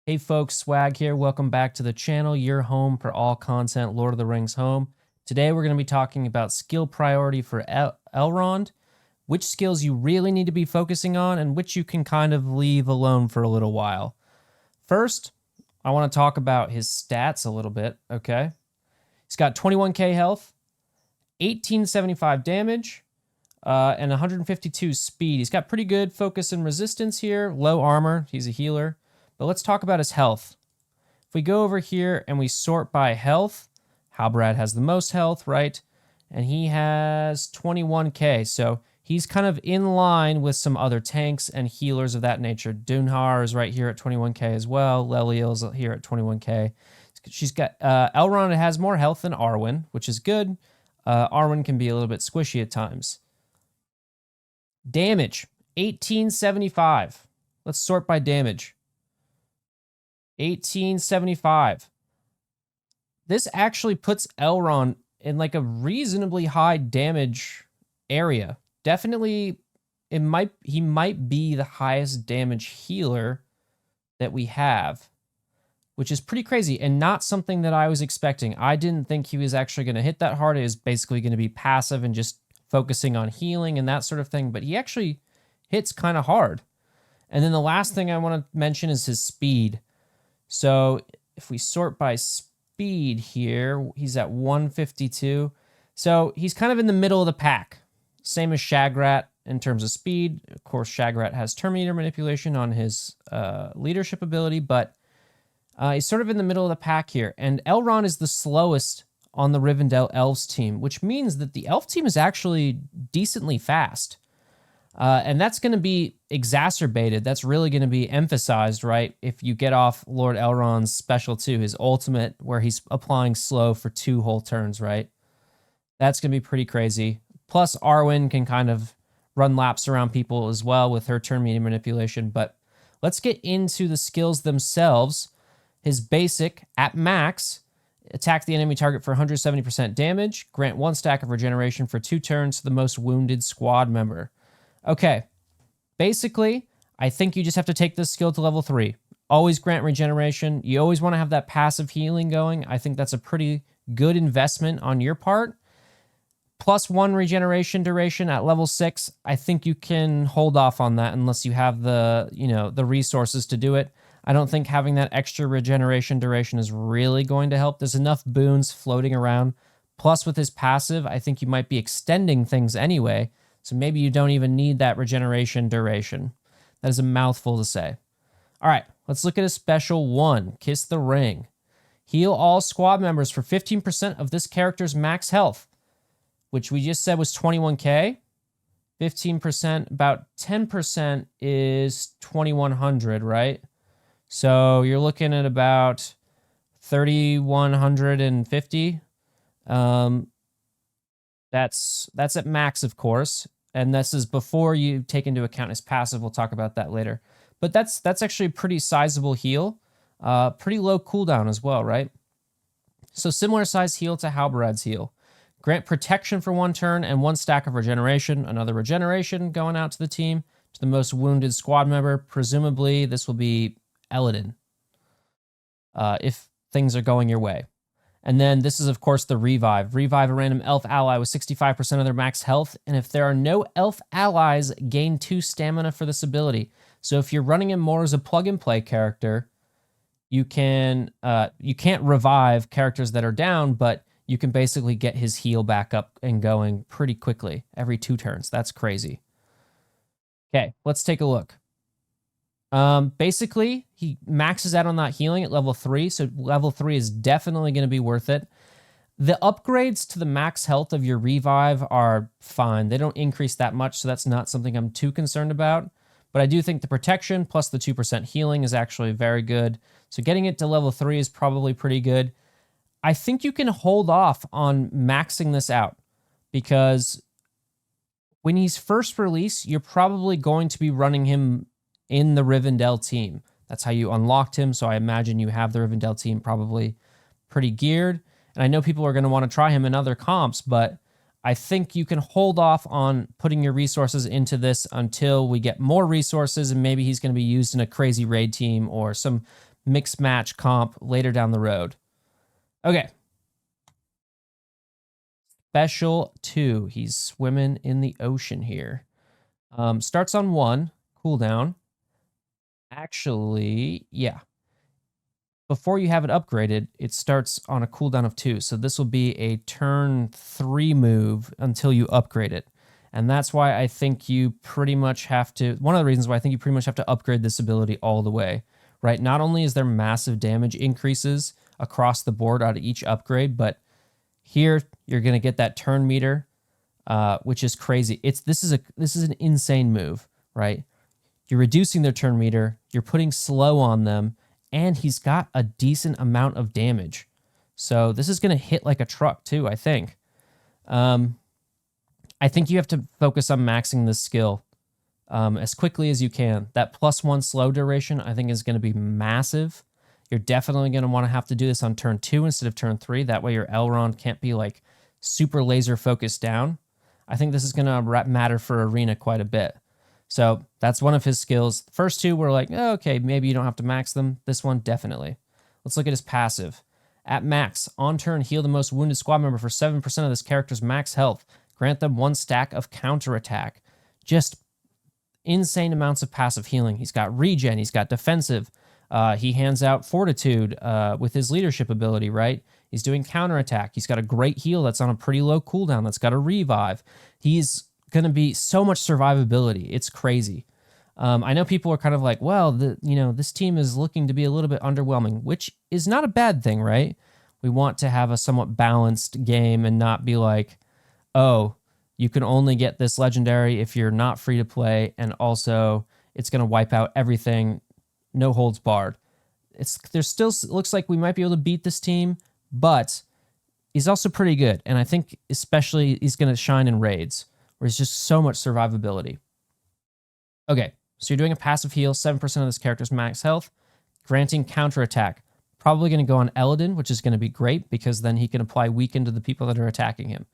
Hey folks, Swag here. Welcome back to the channel, your home for all content Lord of the Rings home. Today we're going to be talking about skill priority for Elrond, which skills you really need to be focusing on and which you can kind of leave alone for a little while. First, I want to talk about his stats a little bit, okay? He's got 21k health, 1875 damage, and 152 speed. He's got pretty good focus and resistance here, low armor, he's a healer. But let's talk about his health. If we go over here and we sort by health, Halbrand has the most health, right? And he has 21k, so he's kind of in line with some other tanks and healers of that nature. Dunhar is right here at 21k as well. Leliel's here at 21k. She's got Elrond has more health than Arwen, which is good. Arwen can be a little bit squishy at times. Damage, 1875. Let's sort by damage. 1875. This actually puts Elrond in like a reasonably high damage area. Definitely, he might be the highest damage healer that we have, which is pretty crazy and not something that I was expecting. I didn't think he was actually going to hit that hard. It was basically going to be passive and just focusing on healing and that sort of thing, but he actually hits kind of hard. And then the last thing I want to mention is his speed. So if we sort by speed here, he's at 152. So he's kind of in the middle of the pack. Same as Shagrat in terms of speed. Of course, Shagrat has Terminator manipulation on his leadership ability, but he's sort of in the middle of the pack here. And Elrond is the slowest on the Rivendell Elves team, which means that the Elf team is actually decently fast. And that's going to be exacerbated. That's really going to be emphasized, right? If you get off Lord Elrond's special 2, his ultimate, where he's applying slow for 2 whole turns, right? That's going to be pretty crazy. Plus, Arwen can kind of run laps around people as well with her turn meter manipulation. But let's get into the skills themselves. His basic, at max, attack the enemy target for 170% damage. Grant 1 stack of regeneration for 2 turns to the most wounded squad member. Okay, basically, I think you just have to take this skill to level 3. Always grant regeneration. You always want to have that passive healing going. I think that's a pretty good investment on your part. +1 regeneration duration at level 6. I think you can hold off on that unless you have the resources to do it. I don't think having that extra regeneration duration is really going to help. There's enough boons floating around. Plus, with his passive, I think you might be extending things anyway. So maybe you don't even need that regeneration duration. That is a mouthful to say. All right, let's look at a special 1, Kiss the Ring. Heal all squad members for 15% of this character's max health, which we just said was 21k. 15%, about 10% is 2100, right? So you're looking at about 3150. That's at max, of course. And this is before you take into account his passive. We'll talk about that later. But that's actually a pretty sizable heal. Pretty low cooldown as well, right? So similar size heal to Halbrand's heal. Grant protection for 1 turn and 1 stack of regeneration. Another regeneration going out to the team, to the most wounded squad member. Presumably, this will be Elladan, if things are going your way. And then this is, of course, the Revive. Revive a random elf ally with 65% of their max health. And if there are no elf allies, gain 2 stamina for this ability. So if you're running him more as a plug-and-play character, you can't revive characters that are down, but you can basically get his heal back up and going pretty quickly every 2 turns. That's crazy. Okay, let's take a look. Basically, he maxes out on that healing at level 3, so level 3 is definitely going to be worth it. The upgrades to the max health of your Revive are fine. They don't increase that much, so that's not something I'm too concerned about. But I do think the protection plus the 2% healing is actually very good. So getting it to level 3 is probably pretty good. I think you can hold off on maxing this out because when he's first released, you're probably going to be running him in the Rivendell team. That's how you unlocked him, so I imagine you have the Rivendell team probably pretty geared. And I know people are going to want to try him in other comps, but I think you can hold off on putting your resources into this until we get more resources and maybe he's going to be used in a crazy raid team or some mix match comp later down the road. Okay. Special 2. He's swimming in the ocean here. Starts on 1, cooldown. Actually, yeah. Before you have it upgraded, it starts on a cooldown of 2. So this will be a turn 3 move until you upgrade it. And that's why I think you pretty much have to, one of the reasons why I think you pretty much have to upgrade this ability all the way, right? Not only is there massive damage increases across the board out of each upgrade, but here you're going to get that turn meter, which is crazy. This is an insane move, right? You're reducing their turn meter, you're putting slow on them, and he's got a decent amount of damage. So this is going to hit like a truck too, I think. I think you have to focus on maxing this skill as quickly as you can. That +1 slow duration, I think, is going to be massive. You're definitely going to want to have to do this on turn 2 instead of turn 3. That way your Elrond can't be like super laser focused down. I think this is going to matter for Arena quite a bit. So that's one of his skills. The first 2 were like, oh, okay, maybe you don't have to max them. This one, definitely. Let's look at his passive. At max, on turn, heal the most wounded squad member for 7% of this character's max health. Grant them 1 stack of counterattack. Just insane amounts of passive healing. He's got regen, he's got defensive. He hands out fortitude with his leadership ability, right? He's doing counterattack. He's got a great heal that's on a pretty low cooldown that's got a revive. He's going to be so much survivability. It's crazy. I know people are kind of like, well, this team is looking to be a little bit underwhelming, which is not a bad thing, right? We want to have a somewhat balanced game and not be like, oh, you can only get this legendary if you're not free to play, and also it's going to wipe out everything, no holds barred. There's still looks like we might be able to beat this team, but he's also pretty good, and I think especially he's going to shine in raids, where he's just so much survivability. Okay, so you're doing a passive heal, 7% of this character's max health, granting counterattack. Probably going to go on Eladin, which is going to be great, because then he can apply weaken to the people that are attacking him.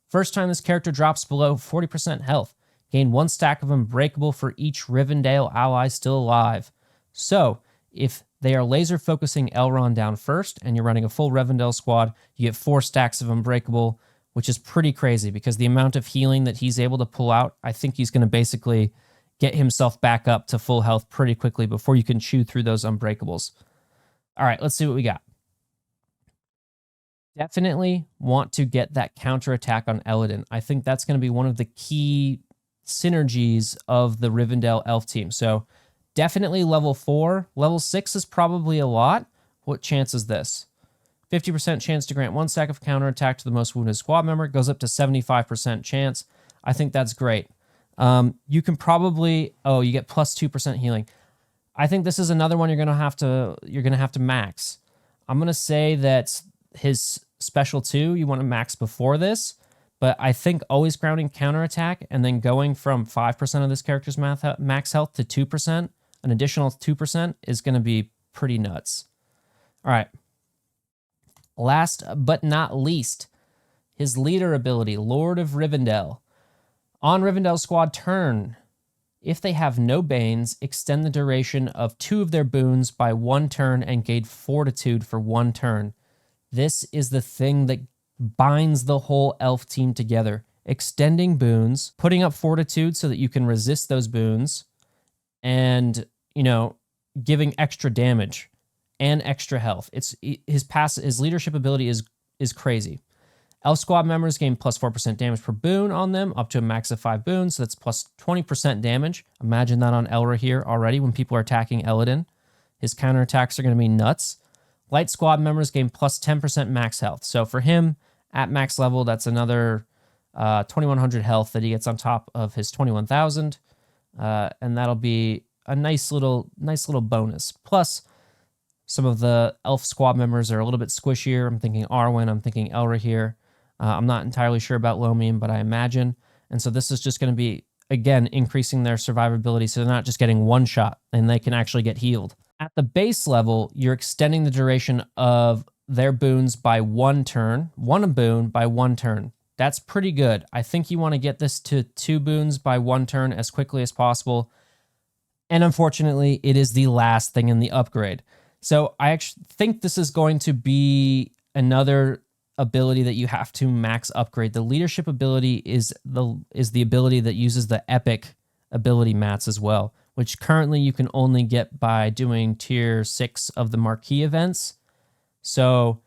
First time this character drops below 40% health, gain 1 stack of Unbreakable for each Rivendell ally still alive. So, if they are laser focusing Elrond down first, and you're running a full Rivendell squad, you get 4 stacks of Unbreakable, which is pretty crazy, because the amount of healing that he's able to pull out, I think he's going to basically get himself back up to full health pretty quickly before you can chew through those Unbreakables. All right, let's see what we got. Definitely want to get that counterattack on Eladin. I think that's going to be one of the key synergies of the Rivendell elf team. So definitely level 4. Level 6 is probably a lot. What chance is this? 50% chance to grant 1 stack of counterattack to the most wounded squad member. Goes up to 75% chance. I think that's great. You can probably, you get plus 2% healing. I think this is another one you're going to have to max. I'm going to say that his special 2, you want to max before this, but I think always grounding counterattack and then going from 5% of this character's max health to 2%, an additional 2%, is going to be pretty nuts. All right. Last but not least, his leader ability, Lord of Rivendell. On Rivendell squad turn, if they have no Banes, extend the duration of 2 of their boons by 1 turn and gain fortitude for 1 turn. This is the thing that binds the whole elf team together. Extending boons, putting up fortitude so that you can resist those boons, and, giving extra damage and extra health. His leadership ability is crazy. Elf squad members gain plus 4% damage per boon on them, up to a max of 5 boons, so that's plus 20% damage. Imagine that on Elra here already when people are attacking Eladin. His counterattacks are going to be nuts. Light squad members gain plus 10% max health. So for him, at max level, that's another 2,100 health that he gets on top of his 21,000. And that'll be a nice little bonus. Plus, some of the elf squad members are a little bit squishier. I'm thinking Arwen, I'm thinking Elra here. I'm not entirely sure about Lomian, but I imagine. And so this is just going to be, again, increasing their survivability so they're not just getting 1 shot and they can actually get healed. At the base level, you're extending the duration of their boons by 1 turn, 1 boon by 1 turn. That's pretty good. I think you want to get this to 2 boons by 1 turn as quickly as possible. And unfortunately, it is the last thing in the upgrade. So I actually think this is going to be another ability that you have to max upgrade. The leadership ability is the ability that uses the epic ability mats as well, which currently you can only get by doing tier 6 of the marquee events. So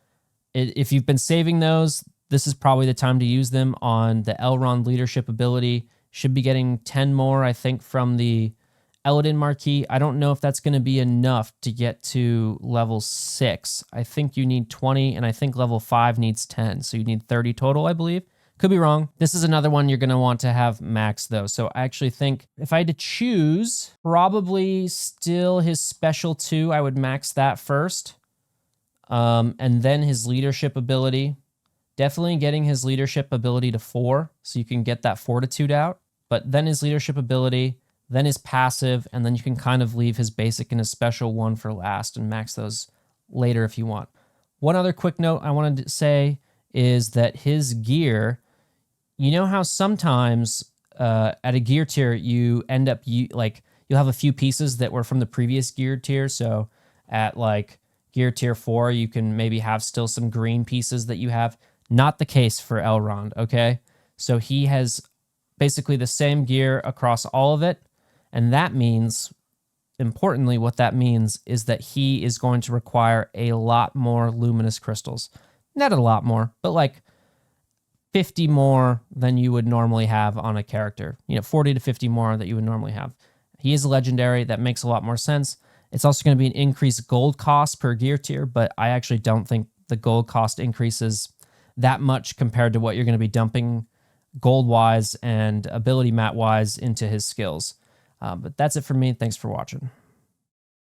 if you've been saving those, this is probably the time to use them on the Elrond leadership ability. Should be getting 10 more, I think, from the Eladin Marquee. I don't know if that's going to be enough to get to level 6. I think you need 20, and I think level 5 needs 10. So you need 30 total, I believe. Could be wrong. This is another one you're going to want to have max, though. So I actually think if I had to choose, probably still his special 2, I would max that first. And then his leadership ability. Definitely getting his leadership ability to 4, so you can get that fortitude out. But then his leadership ability, then his passive, and then you can kind of leave his basic and his special 1 for last and max those later if you want. One other quick note I wanted to say is that his gear, you know how sometimes at a gear tier you end up you'll have a few pieces that were from the previous gear tier. So at like gear tier 4, you can maybe have still some green pieces that you have. Not the case for Elrond, okay? So he has basically the same gear across all of it. And that means, importantly, what that means is that he is going to require a lot more luminous crystals. Not a lot more, but like 50 more than you would normally have on a character. 40 to 50 more that you would normally have. He is a legendary. That makes a lot more sense. It's also going to be an increased gold cost per gear tier, but I actually don't think the gold cost increases that much compared to what you're going to be dumping gold-wise and ability mat-wise into his skills. But that's it for me. Thanks for watching.